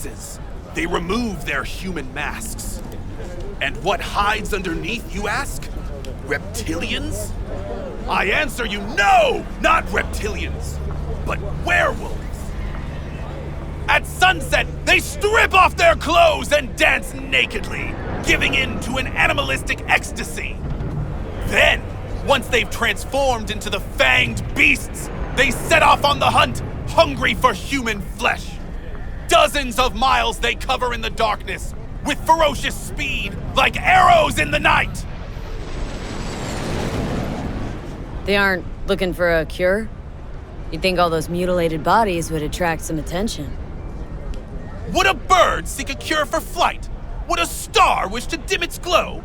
corpses. They remove their human masks. And what hides underneath, you ask? Reptilians? I answer you, no! Not reptilians, but werewolves. At sunset, they strip off their clothes and dance nakedly, giving in to an animalistic ecstasy. Then, once they've transformed into the fanged beasts, they set off on the hunt, hungry for human flesh. Dozens of miles they cover in the darkness, with ferocious speed, like arrows in the night. They aren't looking for a cure? You'd think all those mutilated bodies would attract some attention. Would a bird seek a cure for flight? Would a star wish to dim its glow?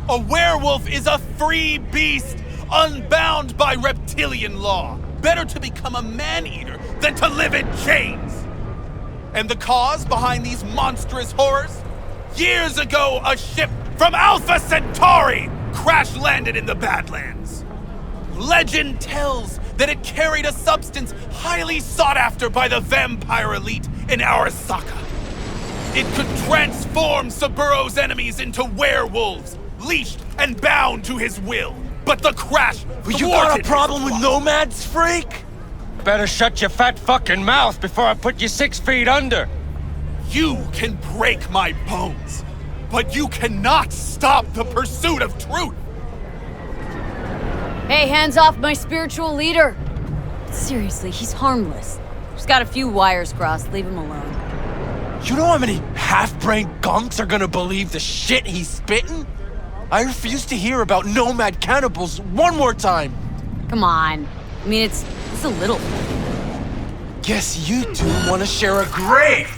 A werewolf is a free beast, unbound by reptilian law. Better to become a man-eater than to live in chains. And the cause behind these monstrous horrors? Years ago, a ship from Alpha Centauri crash-landed in the Badlands. Legend tells that it carried a substance highly sought after by the vampire elite in Arasaka. It could transform Saburo's enemies into werewolves, leashed and bound to his will. But the crash thwarted. You got a problem with nomads, freak? Better shut your fat fucking mouth before I put you 6 feet under. You can break my bones, but you cannot stop the pursuit of truth. Hey, hands off my spiritual leader! Seriously, he's harmless. Just got a few wires crossed, leave him alone. You know how many half-brained gunks are gonna believe the shit he's spitting? I refuse to hear about nomad cannibals one more time! Come on. I mean, it's a little... Guess you two want to share a grave!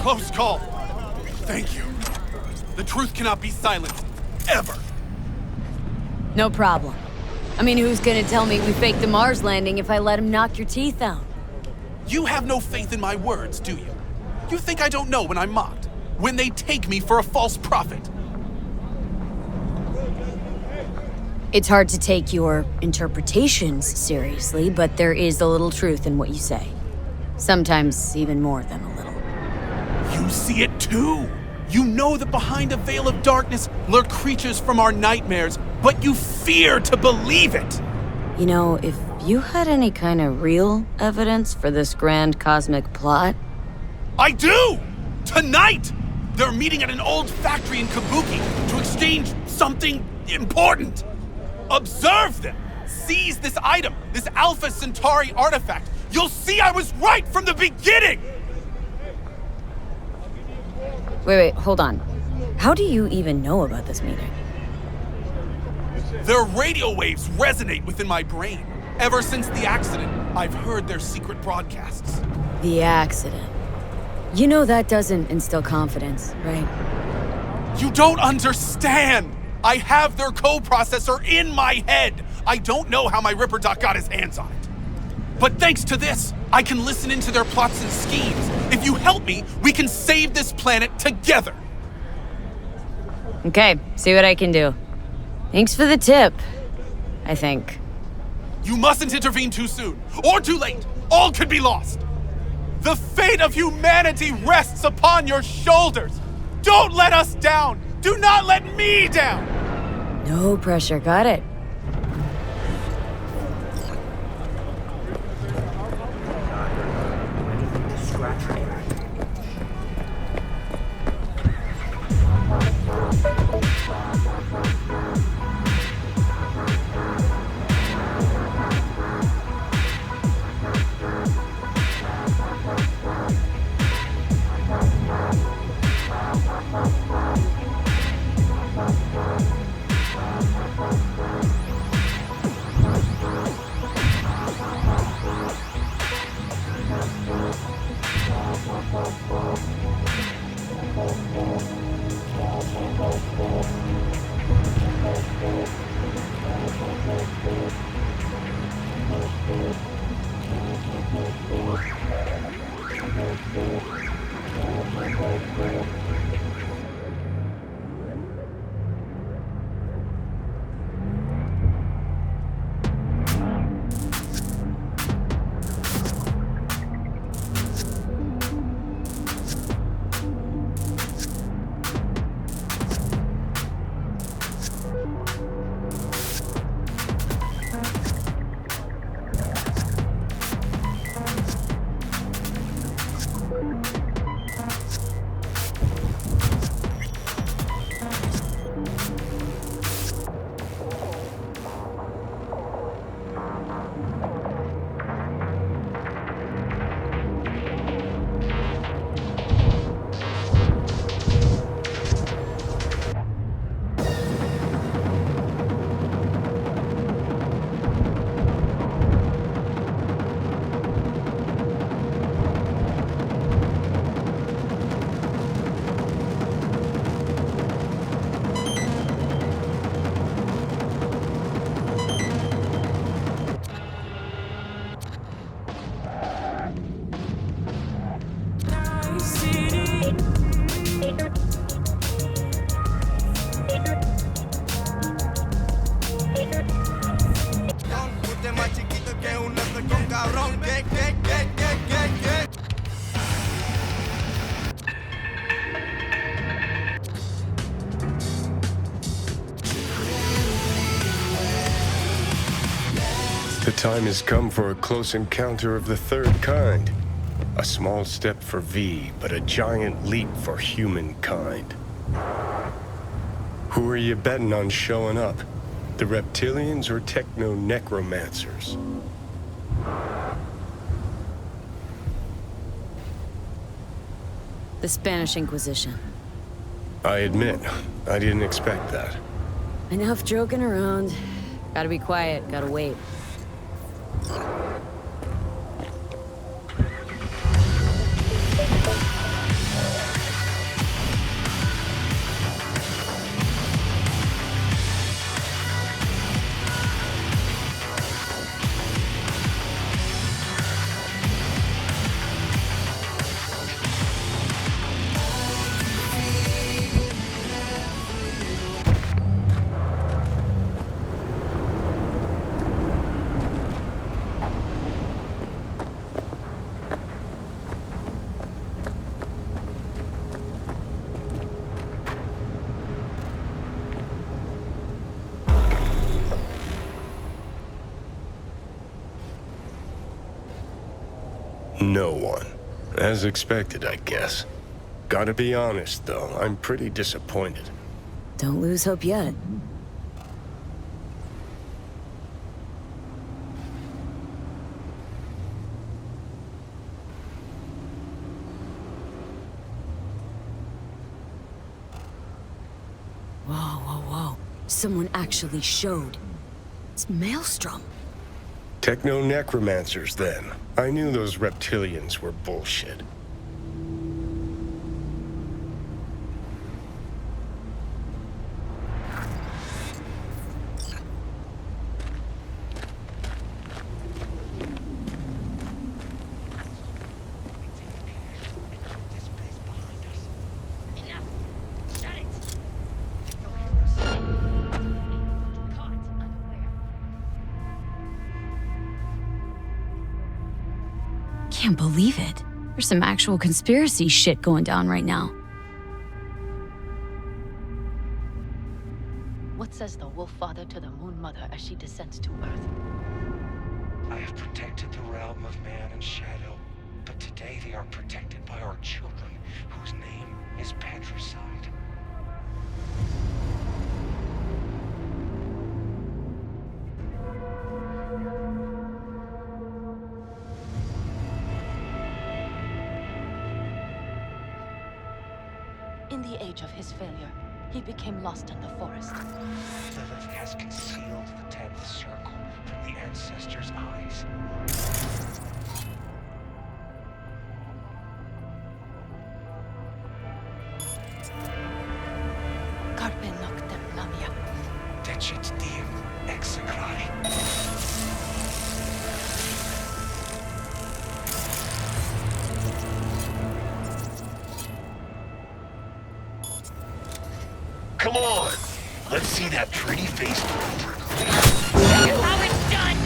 Close call. Thank you. The truth cannot be silenced, ever. No problem. I mean, who's gonna tell me we faked the Mars landing if I let him knock your teeth out? You have no faith in my words, do you? You think I don't know when I'm mocked? When they take me for a false prophet? It's hard to take your interpretations seriously, but there is a little truth in what you say. Sometimes even more than a little. You see it too! You know that behind a veil of darkness lurk creatures from our nightmares, but you fear to believe it! You know, if you had any kind of real evidence for this grand cosmic plot... I do! Tonight! They're meeting at an old factory in Kabuki to exchange something important! Observe them! Seize this item, this Alpha Centauri artifact! You'll see I was right from the beginning! Wait, hold on. How do you even know about this meeting? Their radio waves resonate within my brain. Ever since the accident, I've heard their secret broadcasts. The accident. You know that doesn't instill confidence, right? You don't understand! I have their co-processor in my head! I don't know how my Ripper Doc got his hands on it. But thanks to this, I can listen into their plots and schemes. If you help me, we can save this planet together! Okay, see what I can do. Thanks for the tip, I think. You mustn't intervene too soon, or too late. All could be lost. The fate of humanity rests upon your shoulders. Don't let us down. Do not let me down. No pressure, got it. The time has come for a close encounter of the third kind. A small step for V, but a giant leap for humankind. Who are you betting on showing up? The reptilians or techno-necromancers? The Spanish Inquisition. I admit, I didn't expect that. Enough joking around. Gotta be quiet, gotta wait. No one. As expected, I guess. Gotta be honest, though, I'm pretty disappointed. Don't lose hope yet. Whoa, whoa, whoa. Someone actually showed. It's Maelstrom. Techno-necromancers, then. I knew those reptilians were bullshit. Can't believe it. There's some actual conspiracy shit going down right now. What says the Wolf Father to the Moon Mother as she descends to Earth? I have protected the realm of man and shadow, but today they are protected by our children, whose name is patricide. In the age of his failure, he became lost in the forest. Lilith has concealed the 10th circle from the ancestors' eyes. Carpe noctem lamia. Decet diem execrari. Come on! Let's see that pretty face. How it's done!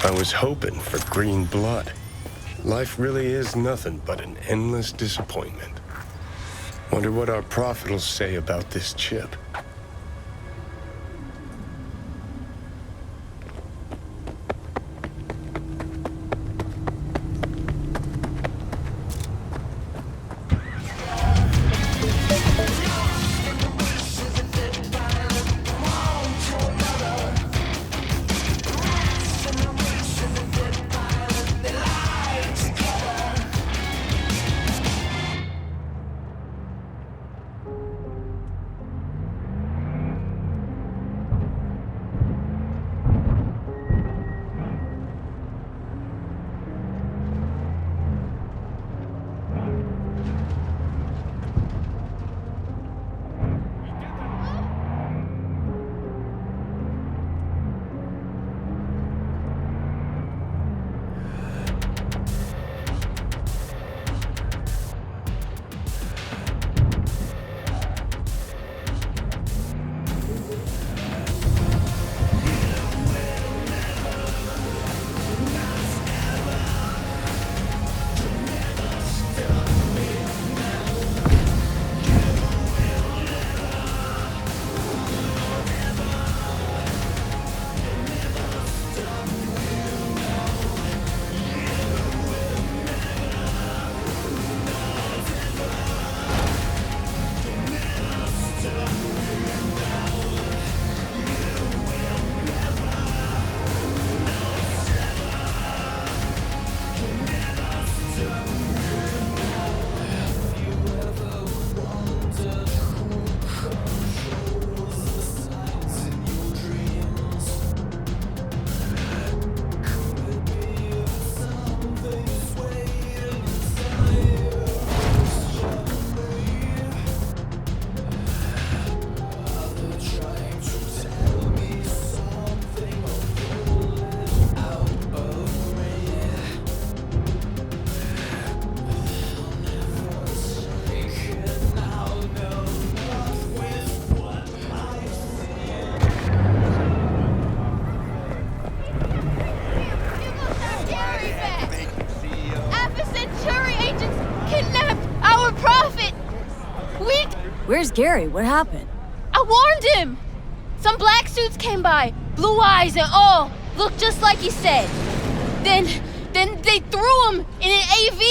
I was hoping for green blood. Life really is nothing but an endless disappointment. Wonder what our prophet will say about this chip. Where's Garry? What happened? I warned him! Some black suits came by, blue eyes and all, looked just like he said. Then they threw him in an AV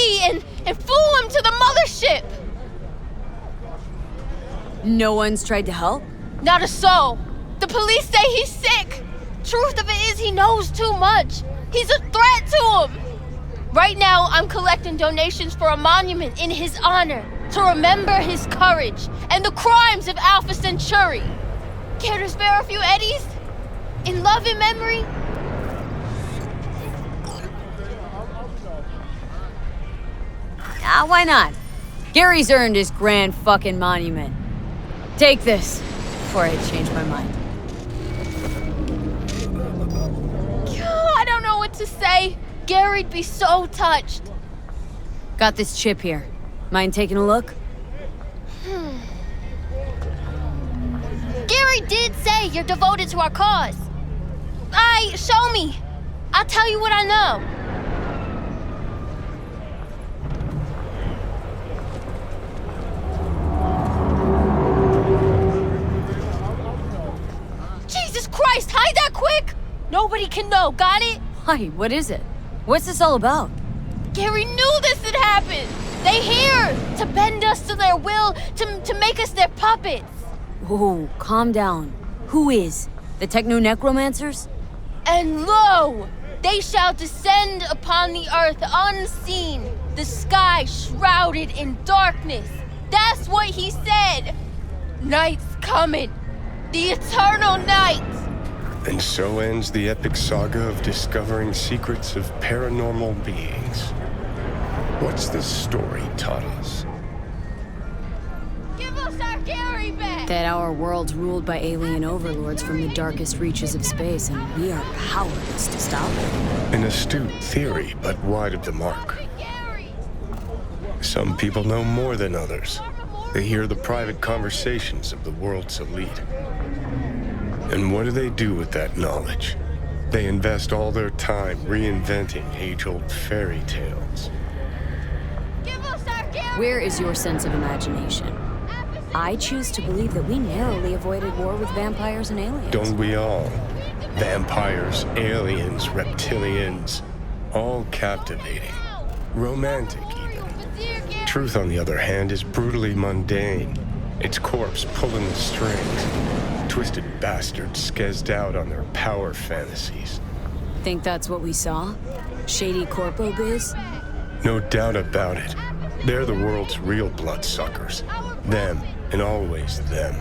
and flew him to the mothership! No one's tried to help? Not a soul. The police say he's sick. Truth of it is he knows too much. He's a threat to him. Right now, I'm collecting donations for a monument in his honor to remember his courage and the crimes of Alpha Centauri. Care to spare a few eddies? In love and memory? Why not? Garry's earned his grand fucking monument. Take this, before I change my mind. I don't know what to say. Garry'd be so touched. Got this chip here. Mind taking a look? Garry did say you're devoted to our cause. Show me. I'll tell you what I know. Jesus Christ, hide that quick! Nobody can know, got it? Why, what is it? What's this all about? Garry knew this had happened! They here to bend us to their will, to make us their puppets! Whoa, calm down. Who is? The Techno-Necromancers? And lo! They shall descend upon the earth unseen, the sky shrouded in darkness. That's what he said! Night's coming. The eternal night! And so ends the epic saga of discovering secrets of paranormal beings. What's this story taught us? Give us our Garry back! That our world's ruled by alien overlords from the darkest reaches of space, and we are powerless to stop it. An astute theory, but wide of the mark. Some people know more than others. They hear the private conversations of the world's elite. And what do they do with that knowledge? They invest all their time reinventing age-old fairy tales. Give us our Garry! Where is your sense of imagination? I choose to believe that we narrowly avoided war with vampires and aliens. Don't we all? Vampires, aliens, reptilians, all captivating. Romantic, even. Truth, on the other hand, is brutally mundane. Its corpse pulling the strings. Twisted bastards skezzed out on their power fantasies. Think that's what we saw? Shady corpo biz? No doubt about it. They're the world's real bloodsuckers. Them, and always them.